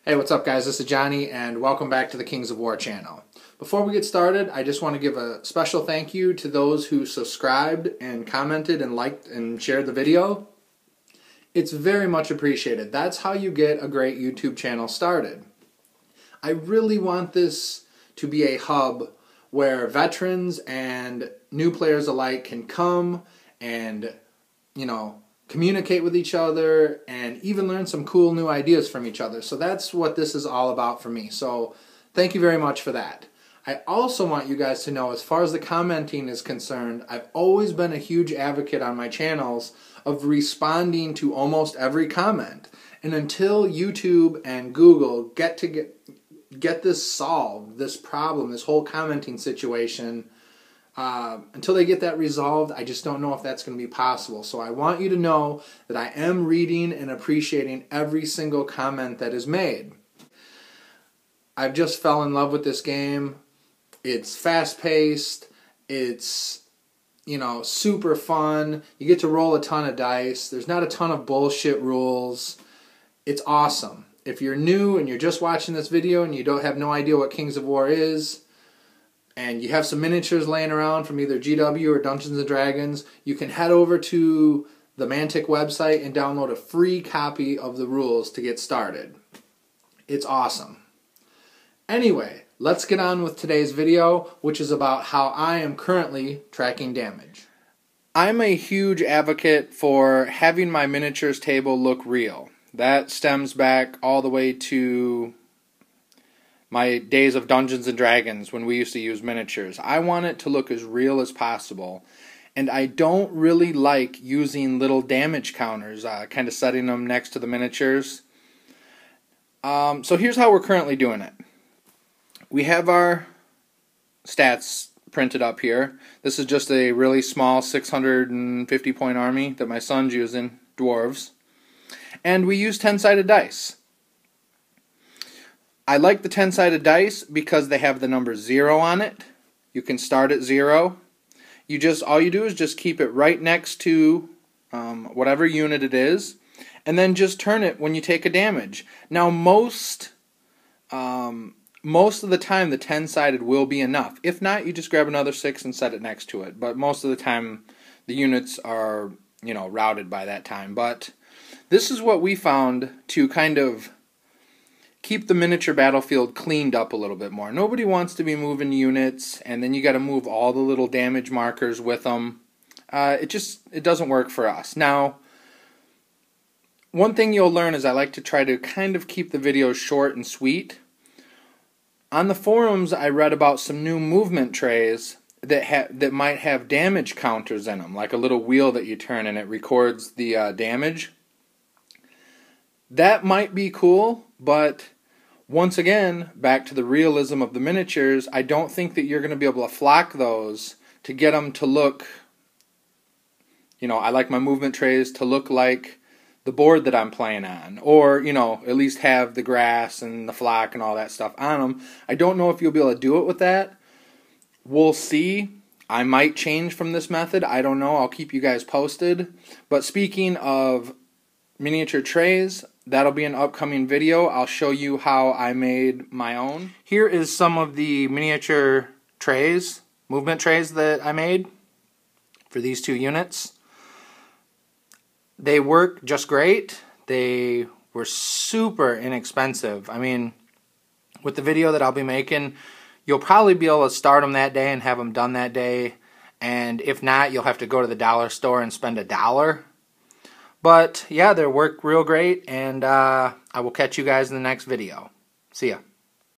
Hey, what's up guys? This is Johnny and welcome back to the Kings of War channel. Before we get started, I just want to give a special thank you to those who subscribed and commented and liked and shared the video. It's very much appreciated. That's how you get a great YouTube channel started. I really want this to be a hub where veterans and new players alike can come and, communicate with each other and even learn some cool new ideas from each other. So that's what this is all about for me. So thank you very much for that. I also want you guys to know, as far as the commenting is concerned, I've always been a huge advocate on my channels of responding to almost every comment. And until YouTube and Google get this solved, this problem, this whole commenting situation, until they get that resolved, I just don't know if that's going to be possible. So I want you to know that I am reading and appreciating every single comment that is made. I've just fell in love with this game. It's fast-paced. It's, super fun. You get to roll a ton of dice. There's not a ton of bullshit rules. It's awesome. If you're new and you're just watching this video and you don't have no idea what Kings of War is, and you have some miniatures laying around from either GW or Dungeons & Dragons, you can head over to the Mantic website and download a free copy of the rules to get started. It's awesome. Anyway, let's get on with today's video, which is about how I am currently tracking damage. I'm a huge advocate for having my miniatures table look real. That stems back all the way to my days of Dungeons & Dragons when we used to use miniatures. I want it to look as real as possible. And I don't really like using little damage counters, kind of setting them next to the miniatures. So here's how we're currently doing it. We have our stats printed up here. This is just a really small 650 point army that my son's using, dwarves. And we use 10-sided dice. I like the 10-sided dice because they have the number 0 on it. You can start at 0. All you do is just keep it right next to whatever unit it is, and then just turn it when you take a damage. Now most of the time the 10-sided will be enough. If not, you just grab another 6 and set it next to it. But most of the time the units are, routed by that time. But this is what we found to kind of keep the miniature battlefield cleaned up a little bit more. Nobody wants to be moving units, and then you got to move all the little damage markers with them. It doesn't work for us. Now, one thing you'll learn is I like to try to kind of keep the videos short and sweet. On the forums, I read about some new movement trays that might have damage counters in them, like a little wheel that you turn and it records the damage. That might be cool, but once again, back to the realism of the miniatures, I don't think that you're going to be able to flock those to get them to look, I like my movement trays to look like the board that I'm playing on, or, at least have the grass and the flock and all that stuff on them. I don't know if you'll be able to do it with that. We'll see. I might change from this method. I don't know. I'll keep you guys posted. But speaking of miniature trays, that'll be an upcoming video. I'll show you how I made my own. Here is some of the miniature trays, movement trays that I made for these two units. They work just great. They were super inexpensive. I mean, with the video that I'll be making, you'll probably be able to start them that day and have them done that day. And if not, you'll have to go to the dollar store and spend $1. But yeah, they work real great, and I will catch you guys in the next video. See ya.